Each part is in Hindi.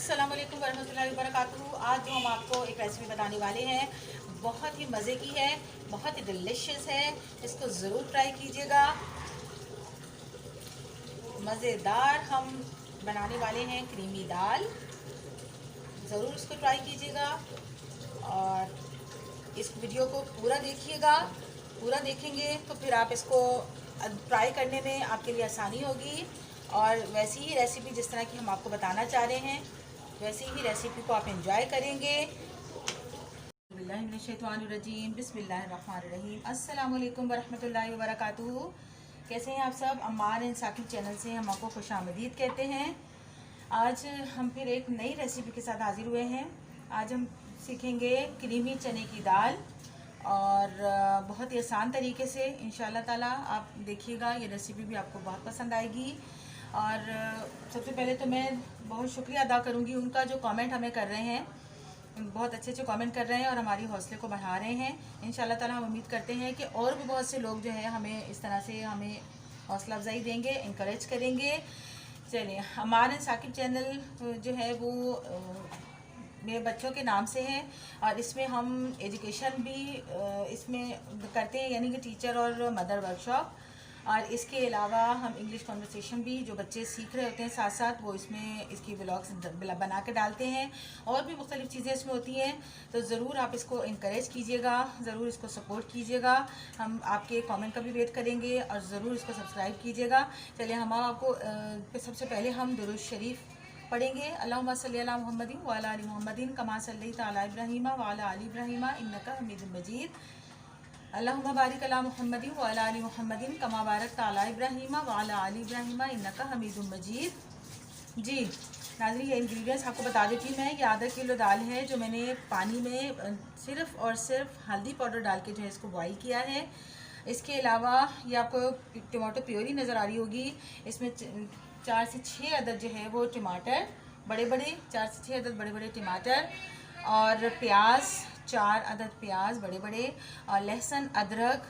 अस्सलाम वालेकुम वरहमतुल्लाहि वबरकातुहू। आज जो हम आपको एक रेसिपी बताने वाले हैं बहुत ही मज़े की है, बहुत ही डिलीशियस है। इसको ज़रूर ट्राई कीजिएगा। मज़ेदार हम बनाने वाले हैं क्रीमी दाल। ज़रूर इसको ट्राई कीजिएगा और इस वीडियो को पूरा देखिएगा। पूरा देखेंगे तो फिर आप इसको ट्राई करने में आपके लिए आसानी होगी और वैसी ही रेसिपी जिस तरह की हम आपको बताना चाह रहे हैं वैसी ही रेसिपी को आप एंजॉय करेंगे। बिस्मिल्लाहिर्रहमानिर्रहीम, बिस्मिल्लाहिर्रहमानिर्रहीम। अस्सलाम वालेकुम वरहमतुल्लाहि वबरकातुहू। कैसे हैं आप सब? अम्मार एंड साकिब चैनल से हम आपको खुशामदीद कहते हैं। आज हम फिर एक नई रेसिपी के साथ हाजिर हुए हैं। आज हम सीखेंगे क्रीमी चने की दाल और बहुत ही आसान तरीके से इंशाल्लाह ताला आप देखिएगा। ये रेसिपी भी आपको बहुत पसंद आएगी। और सबसे पहले तो मैं बहुत शुक्रिया अदा करूँगी उनका जो कमेंट हमें कर रहे हैं। बहुत अच्छे अच्छे कमेंट कर रहे हैं और हमारी हौसले को बढ़ा रहे हैं। इंशाल्लाह ताला हम उम्मीद करते हैं कि और भी बहुत से लोग जो है हमें इस तरह से हमें हौसला अफजाई देंगे, इंकरेज करेंगे। चलिए, हमारे साकिब चैनल जो है वो मेरे बच्चों के नाम से है और इसमें हम एजुकेशन भी इसमें करते हैं, यानी कि टीचर और मदर वर्कशॉप। और इसके अलावा हम इंग्लिश कन्वर्सेशन भी जो बच्चे सीख रहे होते हैं साथ साथ वो इसमें इसकी व्लॉग्स बना के डालते हैं और भी मुख्तलिफ चीज़ें इसमें होती हैं। तो ज़रूर आप इसको इनकरेज कीजिएगा, ज़रूर इसको सपोर्ट कीजिएगा। हम आपके कमेंट का भी वेट करेंगे और ज़रूर इसको सब्सक्राइब कीजिएगा। चलिए, हम आपको सबसे पहले हम दुरूद शरीफ पढ़ेंगे। अल्लाहुम्मा सल्ली अला मुहम्मदिन व अला आलि मुहम्मदिन कमा सल्लैता अला इब्राहीम व अला आलि इब्राहीम इन्नका हमीदुम मजीद। अल्लाहुम्मा बारिक अला मुहम्मदिन व अला आलि मुहम्मदिन कमा बारकता अला इब्राहीम व अला आलि इब्राहीम इन्नका हमीदुम मजीद। जी नाज़रीन, ये इंग्रेडिएंट्स आपको बता देती हूँ मैं। ये आधा किलो दाल है जो मैंने पानी में सिर्फ़ और सिर्फ हल्दी पाउडर डाल के जो है इसको बॉईल किया है। इसके अलावा ये आपको टमाटो प्योरी नज़र आ रही होगी। इसमें 4 से 6 अदद जो है वो टमाटर बड़े बड़े, 4 से 6 अदद बड़े बड़े टमाटर और प्याज, 4 अदद प्याज बड़े बड़े और लहसुन अदरक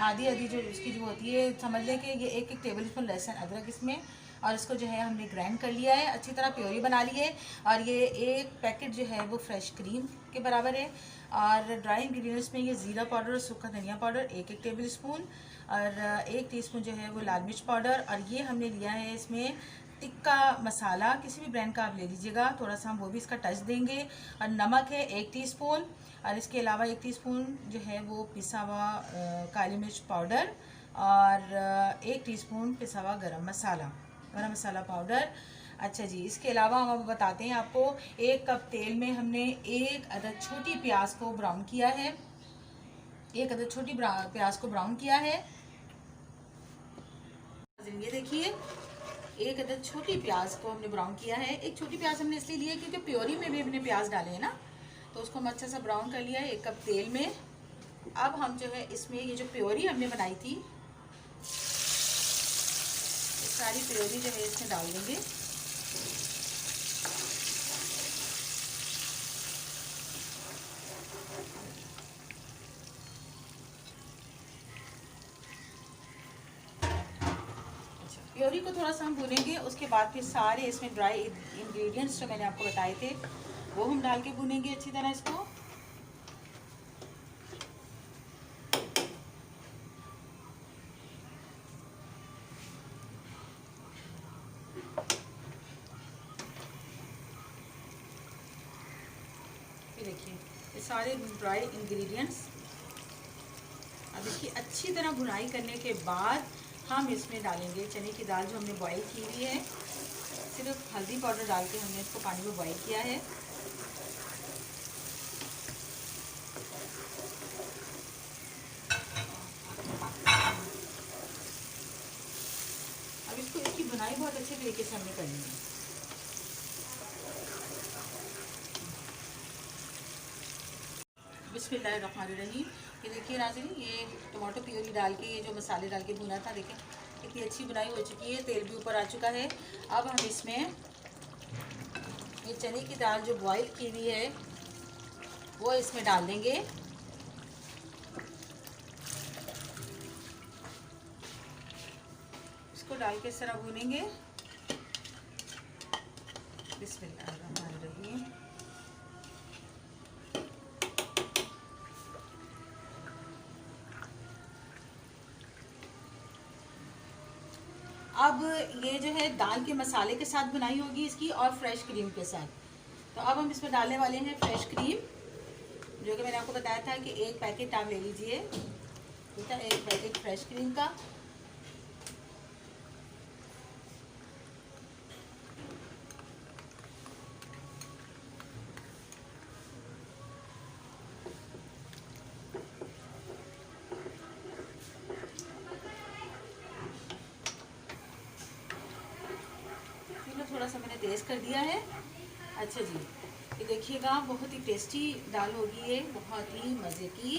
आधी आधी जो इसकी जो होती है, समझ लें कि ये एक टेबल स्पून लहसुन अदरक इसमें। और इसको जो है हमने ग्राइंड कर लिया है, अच्छी तरह प्योरी बना ली है। और ये एक पैकेट जो है वो फ्रेश क्रीम के बराबर है। और ड्राई इंग्रेडिएंट्स में ये ज़ीरा पाउडर और सूखा धनिया पाउडर एक टेबल स्पून और 1 टीस्पून जो है वो लाल मिर्च पाउडर। और ये हमने लिया है इसमें टिक्का मसाला, किसी भी ब्रांड का आप ले लीजिएगा, थोड़ा सा हम वो भी इसका टच देंगे। और नमक है 1 टीस्पून और इसके अलावा 1 टीस्पून जो है वो पिसा हुआ काली मिर्च पाउडर और 1 टीस्पून पिसा हुआ गरम मसाला पाउडर। अच्छा जी, इसके अलावा हम बताते हैं आपको 1 कप तेल में हमने 1 अदद छोटी प्याज को ब्राउन किया है। 1 अदद छोटी प्याज को ब्राउन किया है। ये देखिए, 1 अदद छोटी प्याज को हमने ब्राउन किया है। एक छोटी प्याज हमने इसलिए लिया क्योंकि प्योरी में भी हमने प्याज डाले हैं ना, तो उसको हम अच्छा सा ब्राउन कर लिया है 1 कप तेल में। अब हम जो है इसमें ये जो प्योरी हमने बनाई थी सारी प्योरी जो है इसमें डाल देंगे। प्योरी को थोड़ा सा हम भूनेंगे, उसके बाद फिर सारे इसमें ड्राई इंग्रेडिएंट्स जो मैंने आपको बताए थे वो हम डाल के भूनेंगे अच्छी तरह इसको। देखिए ये सारे ड्राई इंग्रेडिएंट्स अब इसकी अच्छी तरह भुनाई करने के बाद हम इसमें डालेंगे चने की दाल जो हमने बॉईल की हुई है। सिर्फ हल्दी पाउडर डाल के हमने इसको पानी में बॉईल किया है। अब इसकी भुनाई बहुत अच्छे तरीके से हमने करनी है। बिस्मिल्लाहिर्रहमानिर्रहीम। ये देखिए नाज़रीन, ये टमाटो प्योरी डाल के ये जो मसाले डाल के भुना था, देखें कितनी अच्छी बुनाई हो चुकी है, तेल भी ऊपर आ चुका है। अब हम इसमें ये चने की दाल जो बॉईल की हुई है वो इसमें डाल देंगे। इसको डाल के इस तरह भूनेंगे। बिस्मिल्लाहिर्रहमानिर्रहीम। अब ये जो है दाल के मसाले के साथ बनाई होगी इसकी, और फ्रेश क्रीम के साथ। तो अब हम इसमें डालने वाले हैं फ्रेश क्रीम, जो कि मैंने आपको बताया था कि एक पैकेट आप ले लीजिए, ठीक है, एक पैकेट फ्रेश क्रीम का। थोड़ा सा मैंने तेज़ कर दिया है। अच्छा जी, ये देखिएगा बहुत ही टेस्टी दाल होगी, ये बहुत ही मज़े की।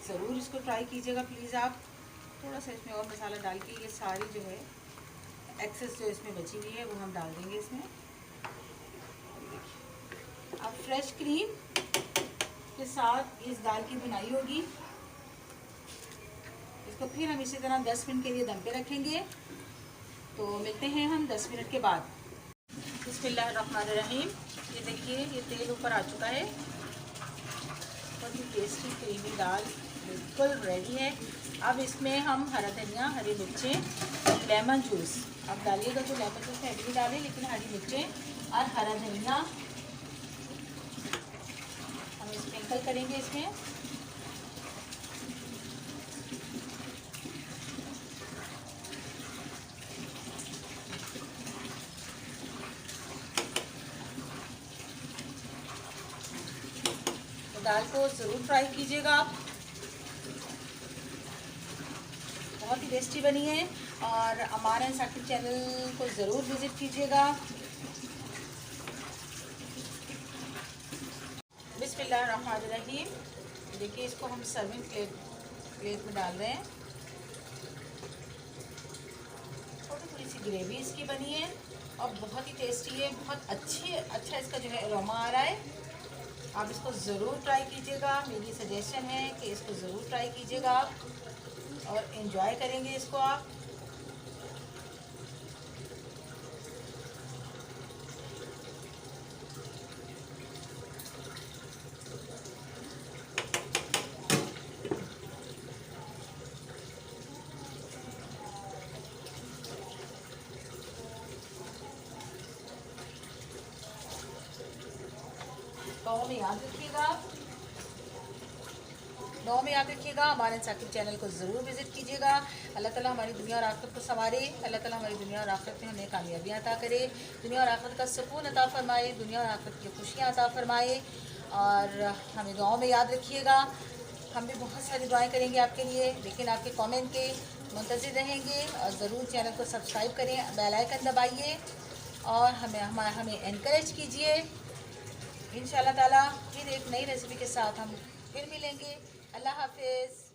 ज़रूर इसको ट्राई कीजिएगा प्लीज़ आप। थोड़ा सा इसमें और मसाला डाल के ये सारी जो है एक्सेस जो इसमें बची हुई है वो हम डाल देंगे इसमें। अब फ्रेश क्रीम के साथ इस दाल की बुनाई होगी। इसको फिर हम इसी तरह 10 मिनट के लिए दम पे रखेंगे। तो मिलते हैं हम 10 मिनट के बाद। बिस्मिल्लाहिर्रहमानिर्रहीम। ये देखिए ये तेल ऊपर आ चुका है। बहुत ही टेस्टी क्रीमी दाल बिल्कुल रेडी है। अब इसमें हम हरा धनिया, हरी मिर्चें, लेमन जूस अब डालिएगा। जो लेमन जूस में भी डालें, लेकिन हरी मिर्चें और हरा धनिया हम स्प्रिंकल करेंगे इसमें। दाल को ज़रूर ट्राई कीजिएगा आप, बहुत ही टेस्टी बनी है। और अम्मार एंड साकिब चैनल को ज़रूर विज़िट कीजिएगा। बिस्मिल्लाहिर्रहमानिर्रहीम। देखिए इसको हम सर्विंग प्लेट में डाल रहे हैं। थोड़ी सी ग्रेवी इसकी बनी है और बहुत ही टेस्टी है। बहुत अच्छा इसका जो है अरोमा आ रहा है। आप इसको ज़रूर ट्राई कीजिएगा। मेरी सजेशन है कि इसको ज़रूर ट्राई कीजिएगा आप और एंजॉय करेंगे इसको आप। दुआ में याद रखिएगा, दुआ में याद रखिएगा। हमारे साकिब चैनल को ज़रूर विज़िट कीजिएगा। अल्लाह ताला हमारी दुनिया और आखिरत को संवारे। अल्लाह ताला हमारी दुनिया और आखिरत में हमें कामयाबियाँ अता करे, दुनिया और आखिरत का सुकून अता फरमाए, दुनिया और आखिरत की खुशियाँ अता फरमाए। और हमें दुआओं में याद रखिएगा। हम भी बहुत सारी दुआएं करेंगे आपके लिए, लेकिन आपके कमेंट के मुंतज़िर रहेंगे। और ज़रूर चैनल को सब्सक्राइब करें, बेल आइकन दबाइए और हमें एनकरेज कीजिए। इंशाअल्लाह ताला फिर एक नई रेसिपी के साथ हम फिर मिलेंगे। अल्लाह हाफिज़।